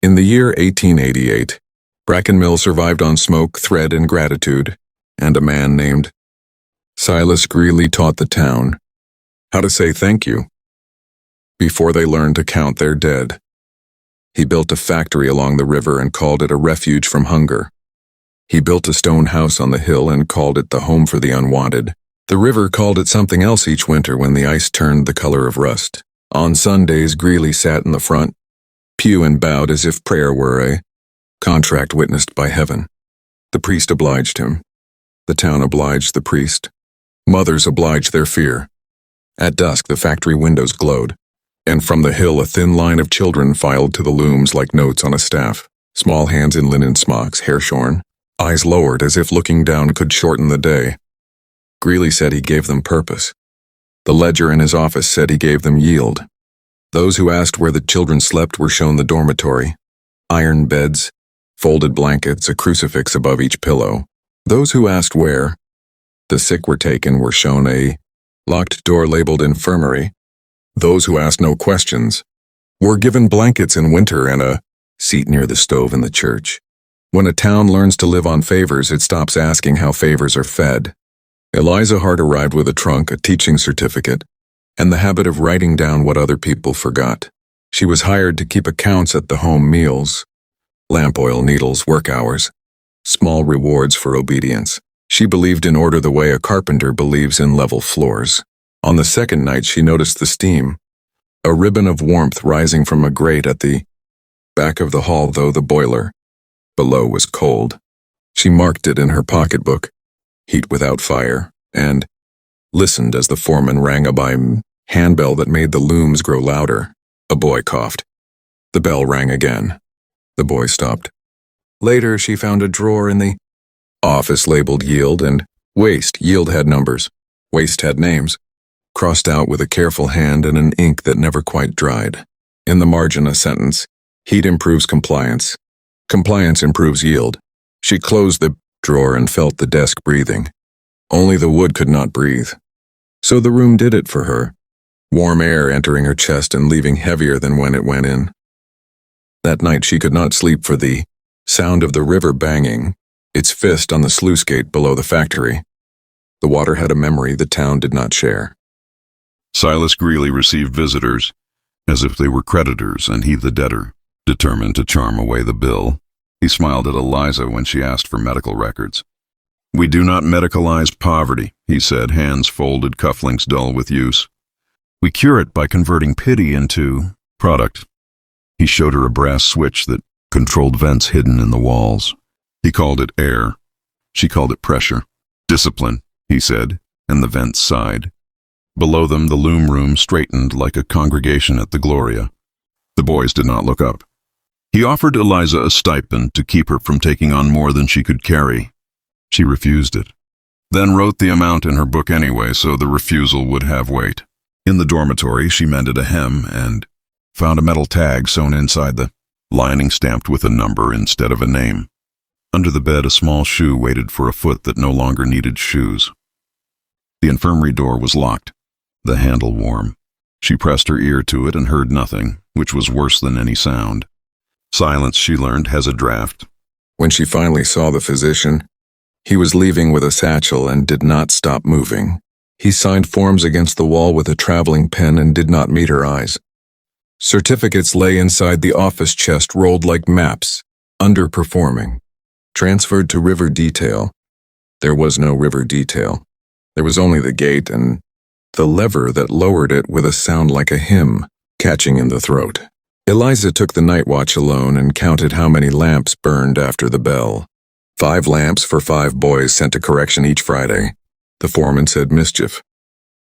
In the year 1888, Bracken Mill survived on smoke, thread, and gratitude, and a man named Silas Greeley taught the town how to say thank you before they learned to count their dead. He built a factory along the river and called it a refuge from hunger. He built a stone house on the hill and called it the home for the unwanted. The river called it something else each winter when the ice turned the color of rust. On Sundays, Greeley sat in the front pew and bowed as if prayer were a contract witnessed by heaven. The priest obliged him. The town obliged the priest. Mothers obliged their fear. At dusk, the factory windows glowed, and from the hill a thin line of children filed to the looms like notes on a staff. Small hands in linen smocks, hair shorn, eyes lowered as if looking down could shorten the day. Greeley said he gave them purpose. The ledger in his office said he gave them yield. Those who asked where the children slept were shown the dormitory. Iron beds, folded blankets, a crucifix above each pillow. Those who asked where the sick were taken were shown a locked door labeled infirmary. Those who asked no questions were given blankets in winter and a seat near the stove in the church. When a town learns to live on favors, it stops asking how favors are fed. Eliza Hart arrived with a trunk, a teaching certificate, and the habit of writing down what other people forgot. She was hired to keep accounts at the home meals, lamp oil, needles, work hours, small rewards for obedience. She believed in order the way a carpenter believes in level floors. On the second night, she noticed the steam, a ribbon of warmth rising from a grate at the back of the hall, though the boiler below was cold. She marked it in her pocketbook, heat without fire, and listened as the foreman rang a handbell that made the looms grow louder. A boy coughed. The bell rang again. The boy stopped. Later, she found a drawer in the office labeled yield and waste. Yield had numbers. Waste had names, crossed out with a careful hand and an ink that never quite dried. In the margin, a sentence: heat improves compliance. Compliance improves yield. She closed the drawer and felt the desk breathing. Only the wood could not breathe. So the room did it for her, warm air entering her chest and leaving heavier than when it went in. That night she could not sleep for the sound of the river banging its fist on the sluice gate below the factory. The water had a memory the town did not share. Silas Greeley received visitors as if they were creditors and he the debtor. Determined to charm away the bill, he smiled at Eliza when she asked for medical records. "We do not medicalize poverty," he said, hands folded, cufflinks dull with use. "We cure it by converting pity into product." He showed her a brass switch that controlled vents hidden in the walls. He called it air. She called it pressure. "Discipline," he said, and the vents sighed. Below them, the loom room straightened like a congregation at the Gloria. The boys did not look up. He offered Eliza a stipend to keep her from taking on more than she could carry. She refused it, then wrote the amount in her book anyway, so the refusal would have weight. In the dormitory, she mended a hem and found a metal tag sewn inside the lining stamped with a number instead of a name. Under the bed, a small shoe waited for a foot that no longer needed shoes. The infirmary door was locked, the handle warm. She pressed her ear to it and heard nothing, which was worse than any sound. Silence, she learned, has a draft. When she finally saw the physician, he was leaving with a satchel and did not stop moving. He signed forms against the wall with a traveling pen and did not meet her eyes. Certificates lay inside the office chest, rolled like maps, underperforming. Transferred to river detail. There was no river detail. There was only the gate and the lever that lowered it with a sound like a hymn, catching in the throat. Eliza took the night watch alone and counted how many lamps burned after the bell. 5 lamps for 5 boys sent to correction each Friday. The foreman said mischief.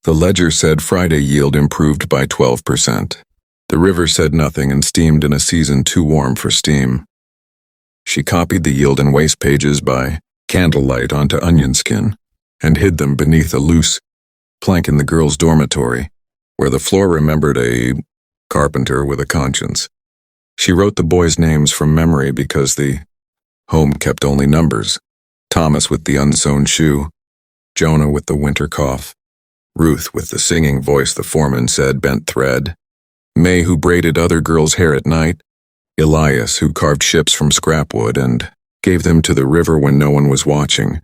The ledger said Friday yield improved by 12%. The river said nothing and steamed in a season too warm for steam. She copied the yield and waste pages by candlelight onto onion skin and hid them beneath a loose plank in the girls' dormitory, where the floor remembered a carpenter with a conscience. She wrote the boys' names from memory because the home kept only numbers. Thomas with the unsewn shoe, Jonah with the winter cough, Ruth with the singing voice the foreman said bent thread, May who braided other girls' hair at night, Elias, who carved ships from scrap wood and gave them to the river when no one was watching.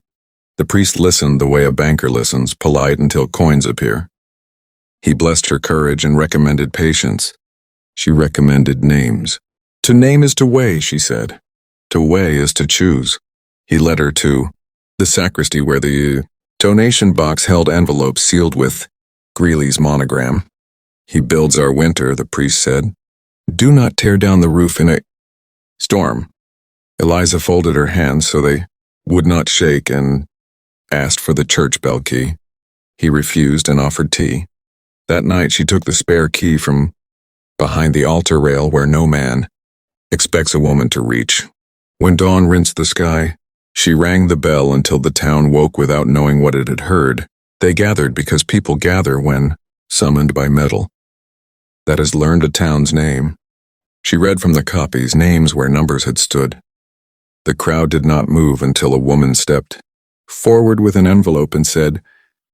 The priest listened the way a banker listens, polite until coins appear. He blessed her courage and recommended patience. She recommended names. To name is to weigh, she said. To weigh is to choose. He led her to the sacristy where the donation box held envelopes sealed with Greeley's monogram. He builds our winter, the priest said. Do not tear down the roof in a storm. Eliza folded her hands so they would not shake and asked for the church bell key. He refused and offered tea. That night she took the spare key from behind the altar rail where no man expects a woman to reach. When dawn rinsed the sky, she rang the bell until the town woke without knowing what it had heard. They gathered because people gather when summoned by metal. That has learned a town's name. She read from the copies names where numbers had stood. The crowd did not move until a woman stepped forward with an envelope and said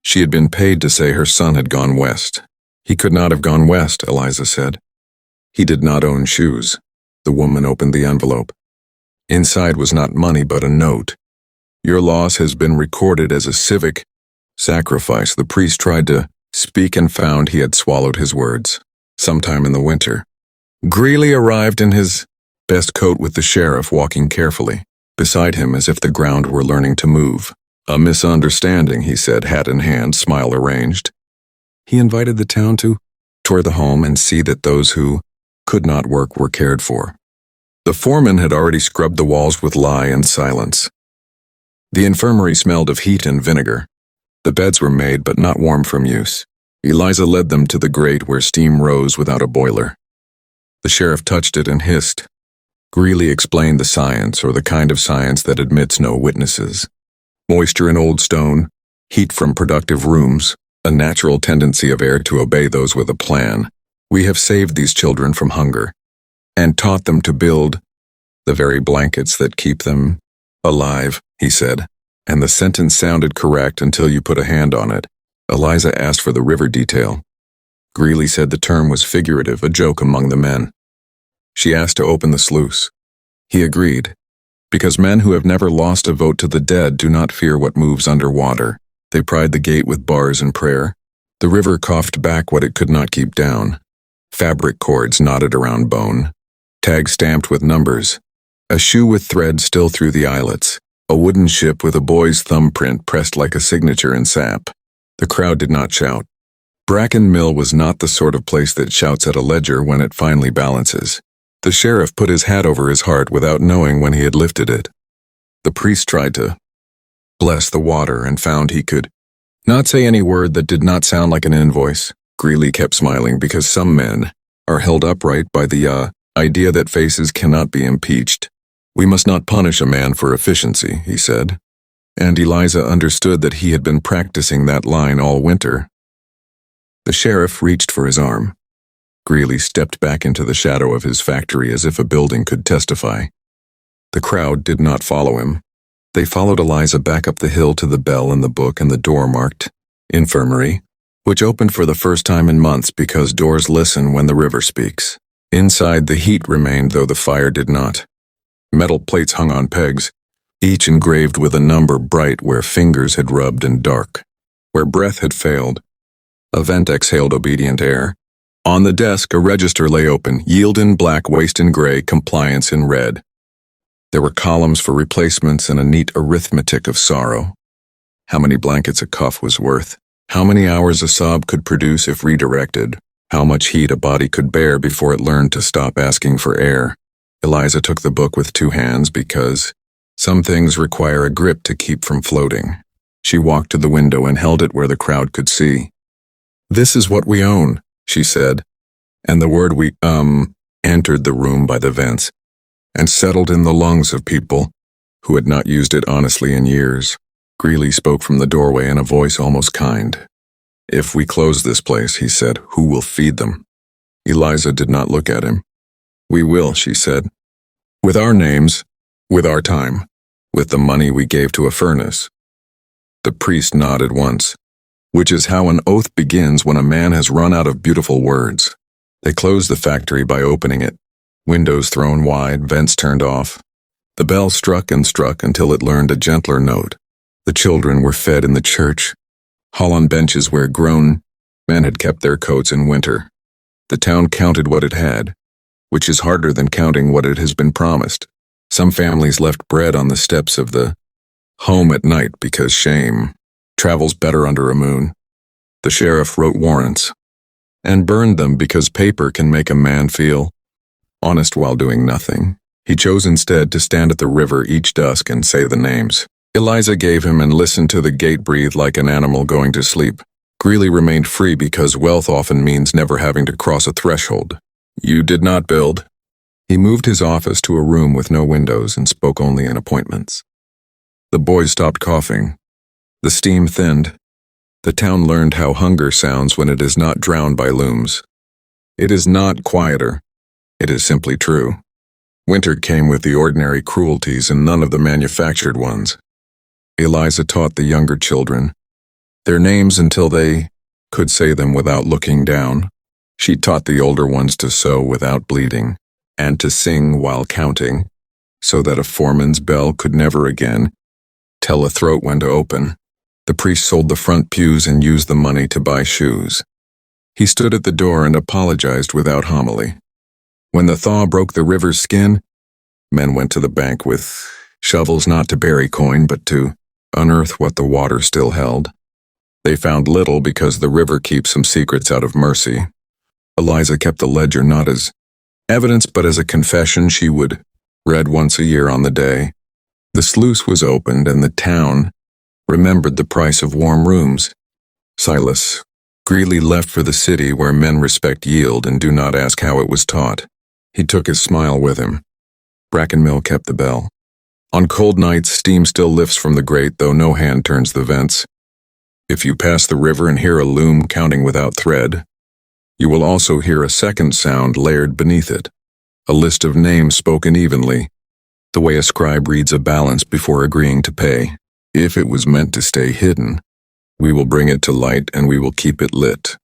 she had been paid to say her son had gone west. He could not have gone west, Eliza said. He did not own shoes. The woman opened the envelope. Inside was not money but a note. Your loss has been recorded as a civic sacrifice. The priest tried to speak and found he had swallowed his words. Sometime in the winter, Greeley arrived in his best coat with the sheriff walking carefully beside him as if the ground were learning to move. A misunderstanding, he said, hat in hand, smile arranged. He invited the town to tour the home and see that those who could not work were cared for. The foreman had already scrubbed the walls with lye and silence. The infirmary smelled of heat and vinegar. The beds were made but not warm from use. Eliza led them to the grate where steam rose without a boiler. The sheriff touched it and hissed. Greeley explained the science, or the kind of science that admits no witnesses. Moisture in old stone, heat from productive rooms, a natural tendency of air to obey those with a plan. We have saved these children from hunger, and taught them to build the very blankets that keep them alive, he said, and the sentence sounded correct until you put a hand on it. Eliza asked for the river detail. Greeley said the term was figurative, a joke among the men. She asked to open the sluice. He agreed, because men who have never lost a vote to the dead do not fear what moves underwater. They pried the gate with bars and prayer. The river coughed back what it could not keep down. Fabric cords knotted around bone. Tags stamped with numbers. A shoe with thread still through the eyelets. A wooden ship with a boy's thumbprint pressed like a signature in sap. The crowd did not shout. Bracken Mill was not the sort of place that shouts at a ledger when it finally balances. The sheriff put his hat over his heart without knowing when he had lifted it. The priest tried to bless the water and found he could not say any word that did not sound like an invoice. Greeley kept smiling because some men are held upright by the idea that faces cannot be impeached. We must not punish a man for efficiency, he said. And Eliza understood that he had been practicing that line all winter. The sheriff reached for his arm. Greeley stepped back into the shadow of his factory as if a building could testify. The crowd did not follow him. They followed Eliza back up the hill to the bell in the book and the door marked Infirmary, which opened for the first time in months because doors listen when the river speaks. Inside, the heat remained, though the fire did not. Metal plates hung on pegs, each engraved with a number bright where fingers had rubbed and dark, where breath had failed. A vent exhaled obedient air. On the desk, a register lay open, yield in black, waste in gray, compliance in red. There were columns for replacements and a neat arithmetic of sorrow. How many blankets a cuff was worth? How many hours a sob could produce if redirected? How much heat a body could bear before it learned to stop asking for air? Eliza took the book with two hands because some things require a grip to keep from floating. She walked to the window and held it where the crowd could see. This is what we own, she said, and the word we, entered the room by the vents and settled in the lungs of people who had not used it honestly in years. Greeley spoke from the doorway in a voice almost kind. If we close this place, he said, who will feed them? Eliza did not look at him. We will, she said. With our names, with our time, with the money we gave to a furnace. The priest nodded once, which is how an oath begins when a man has run out of beautiful words. They closed the factory by opening it. Windows thrown wide, vents turned off. The bell struck and struck until it learned a gentler note. The children were fed in the church. Hall on benches where grown men had kept their coats in winter. The town counted what it had, which is harder than counting what it has been promised. Some families left bread on the steps of the home at night because shame travels better under a moon. The sheriff wrote warrants and burned them because paper can make a man feel honest while doing nothing. He chose instead to stand at the river each dusk and say the names. Eliza gave him and listened to the gate breathe like an animal going to sleep. Greeley remained free because wealth often means never having to cross a threshold. You did not build. He moved his office to a room with no windows and spoke only in appointments. The boys stopped coughing. The steam thinned. The town learned how hunger sounds when it is not drowned by looms. It is not quieter. It is simply true. Winter came with the ordinary cruelties and none of the manufactured ones. Eliza taught the younger children their names until they could say them without looking down. She taught the older ones to sew without bleeding, and to sing while counting, so that a foreman's bell could never again tell a throat when to open. The priest sold the front pews and used the money to buy shoes. He stood at the door and apologized without homily. When the thaw broke the river's skin, men went to the bank with shovels not to bury coin but to unearth what the water still held. They found little because the river keeps some secrets out of mercy. Eliza kept the ledger not as evidence but as a confession she would read once a year on the day. The sluice was opened and the town remembered the price of warm rooms. Silas Greeley left for the city where men respect yield and do not ask how it was taught. He took his smile with him. Bracken Mill kept the bell. On cold nights, steam still lifts from the grate, though no hand turns the vents. If you pass the river and hear a loom counting without thread, you will also hear a second sound layered beneath it, a list of names spoken evenly, the way a scribe reads a balance before agreeing to pay. If it was meant to stay hidden, we will bring it to light and we will keep it lit.